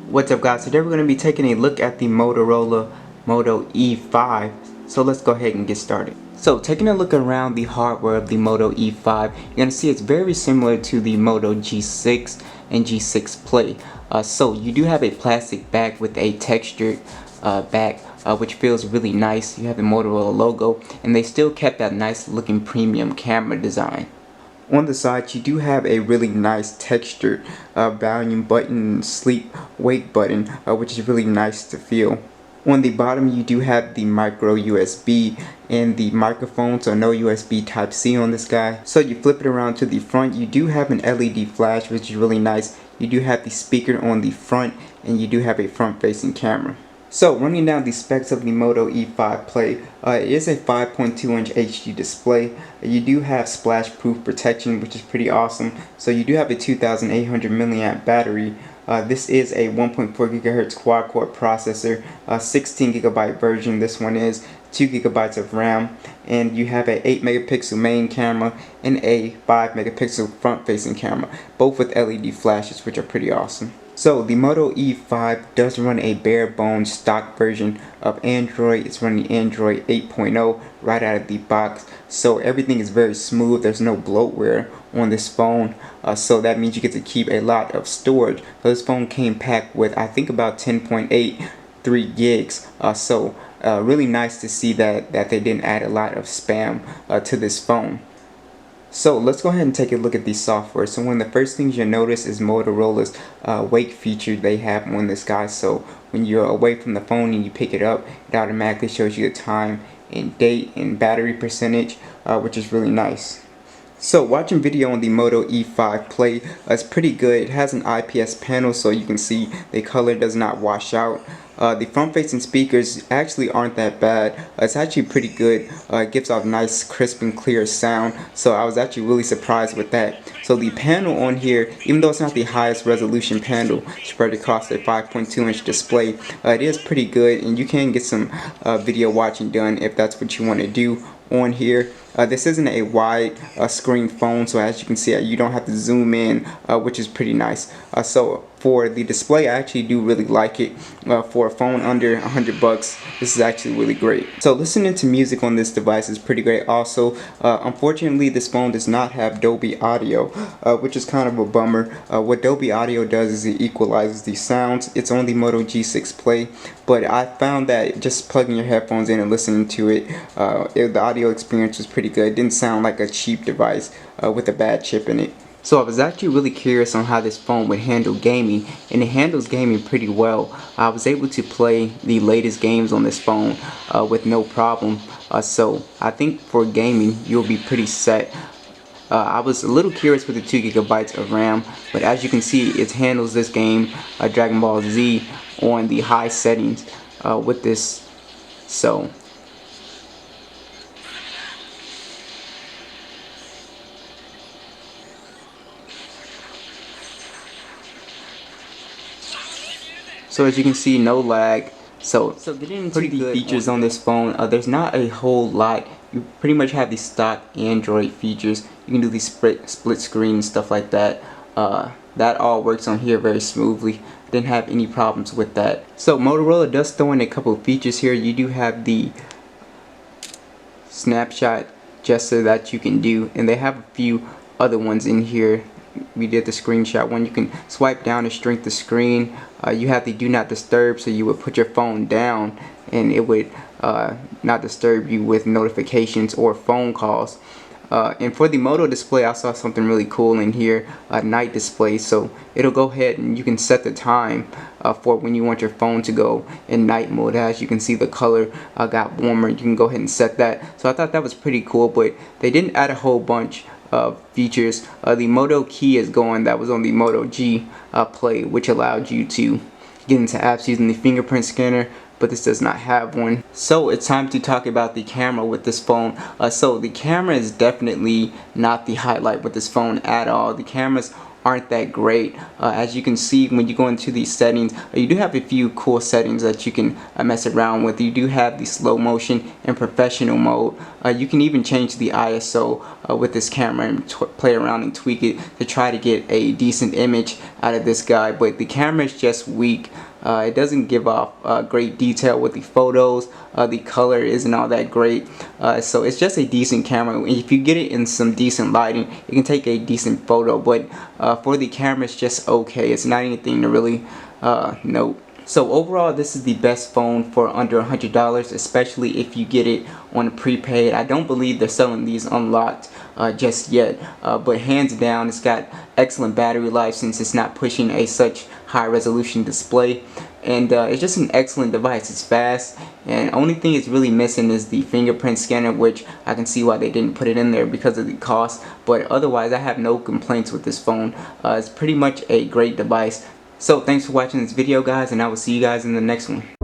What's up guys, today we're going to be taking a look at the Motorola Moto E5. So let's go ahead and get started. So taking a look around the hardware of the Moto E5, you're going to see it's very similar to the Moto G6 and G6 Play. So you do have a plastic back with a textured back, which feels really nice. You have the Motorola logo, and they still kept that nice looking premium camera design. On the side, you do have a really nice textured volume button, sleep wake button, which is really nice to feel. On the bottom, you do have the micro USB and the microphone, so no USB Type-C on this guy. So you flip it around to the front, you do have an LED flash, which is really nice. You do have the speaker on the front, and you do have a front-facing camera. So running down the specs of the Moto E5 Play, it is a 5.2-inch HD display. You do have splash-proof protection, which is pretty awesome. So you do have a 2,800 milliamp battery. This is a 1.4 GHz quad-core processor, 16 GB version. This one is 2 GB of RAM, and you have a 8 megapixel main camera and a 5 megapixel front-facing camera, both with LED flashes, which are pretty awesome. So the Moto E5 does run a bare bones stock version of Android. It's running Android 8.0 right out of the box. So everything is very smooth. There's no bloatware on this phone. So that means you get to keep a lot of storage. So this phone came packed with, I think, about 10.83 gigs. Really nice to see that they didn't add a lot of spam to this phone. So let's go ahead and take a look at the software. So one of the first things you'll notice is Motorola's wake feature they have on this guy. So when you're away from the phone and you pick it up, it automatically shows you the time and date and battery percentage, which is really nice. So watching video on the Moto E5 Play is pretty good. It has an IPS panel, so you can see the color does not wash out. The front-facing speakers actually aren't that bad. It's actually pretty good. It gives off nice, crisp, and clear sound. So I was actually really surprised with that. So the panel on here, even though it's not the highest resolution panel spread across a 5.2-inch display, it is pretty good, and you can get some video watching done if that's what you want to do on here. This isn't a wide screen phone, so as you can see, you don't have to zoom in, which is pretty nice. So for the display, I actually do really like it. For a phone under $100, this is actually really great. So listening to music on this device is pretty great also. Unfortunately, this phone does not have Dolby audio, which is kind of a bummer. What Dolby audio does is it equalizes the sounds. It's on the Moto G6 Play, but I found that just plugging your headphones in and listening to it, the audio experience was pretty good. It didn't sound like a cheap device with a bad chip in it. So I was actually really curious on how this phone would handle gaming, and it handles gaming pretty well. I was able to play the latest games on this phone with no problem. So I think for gaming you'll be pretty set. I was a little curious with the 2 GB of RAM, but as you can see, it handles this game, Dragon Ball Z, on the high settings with this. So as you can see, no lag. So getting into the features on this phone, there's not a whole lot. You pretty much have the stock Android features. You can do the split screen and stuff like that. That all works on here very smoothly. Didn't have any problems with that. So Motorola does throw in a couple of features here. You do have the snapshot gesture that you can do, and they have a few other ones in here. We did the screenshot one. You can swipe down to shrink the screen. You have the do not disturb, so you would put your phone down and it would not disturb you with notifications or phone calls. And for the Moto display, I saw something really cool in here, night display. So it'll go ahead and you can set the time for when you want your phone to go in night mode. As you can see, the color got warmer. You can go ahead and set that. So I thought that was pretty cool, but they didn't add a whole bunch features. The Moto key is gone. That was on the Moto G Play, which allowed you to get into apps using the fingerprint scanner, but this does not have one. So it's time to talk about the camera with this phone. So the camera is definitely not the highlight with this phone at all. The cameras aren't that great. As you can see, when you go into these settings, you do have a few cool settings that you can mess around with. You do have the slow motion and professional mode. You can even change the ISO with this camera and play around and tweak it to try to get a decent image out of this guy, but the camera is just weak. It doesn't give off great detail with the photos. The color isn't all that great, so it's just a decent camera. If you get it in some decent lighting, it can take a decent photo, but for the camera it's just okay. It's not anything to really note. So overall, this is the best phone for under $100, especially if you get it on a prepaid. I don't believe they're selling these unlocked just yet, but hands down, it's got excellent battery life since it's not pushing a such high resolution display, and it's just an excellent device. It's fast, and only thing it's really missing is the fingerprint scanner, which I can see why they didn't put it in there because of the cost, but otherwise I have no complaints with this phone. It's pretty much a great device. So thanks for watching this video, guys, and I will see you guys in the next one.